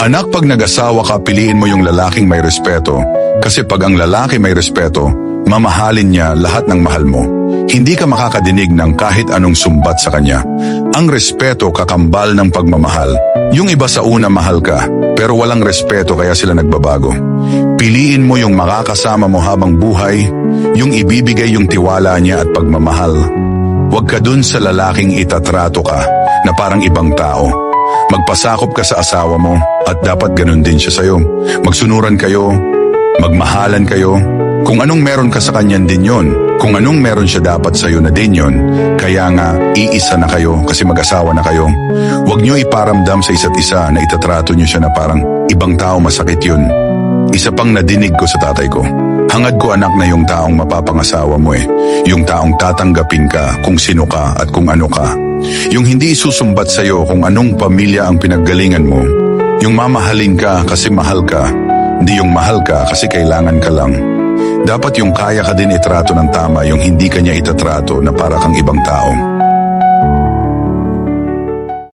Anak, pag nag-asawa ka, piliin mo yung lalaking may respeto. Kasi pag ang lalaki may respeto, mamahalin niya lahat ng mahal mo. Hindi ka makakadinig ng kahit anong sumbat sa kanya. Ang respeto kakambal ng pagmamahal. Yung iba sa una mahal ka, pero walang respeto kaya sila nagbabago. Piliin mo yung makakasama mo habang buhay, yung ibibigay yung tiwala niya at pagmamahal. Huwag ka dun sa lalaking itatrato ka na parang ibang tao. Magpasakop ka sa asawa mo at dapat ganun din siya sa'yo. Magsunuran kayo, magmahalan kayo. Kung anong meron ka sa kanyan din yon. Kung anong meron siya dapat sa'yo na din yon. Kaya nga, iisa na kayo kasi mag-asawa na kayo. Huwag niyo iparamdam sa isa't isa na itatrato niyo siya na parang ibang tao, masakit yun. Isa pang nadinig ko sa tatay ko. Hangad ko, anak, na yung taong mapapangasawa mo Yung taong tatanggapin ka kung sino ka at kung ano ka. Yung hindi isusumbat sa'yo kung anong pamilya ang pinaggalingan mo. Yung mamahalin ka kasi mahal ka. Hindi yung mahal ka kasi kailangan ka lang. Dapat yung kaya ka din itrato ng tama, yung hindi kanya itatrato na para kang ibang tao.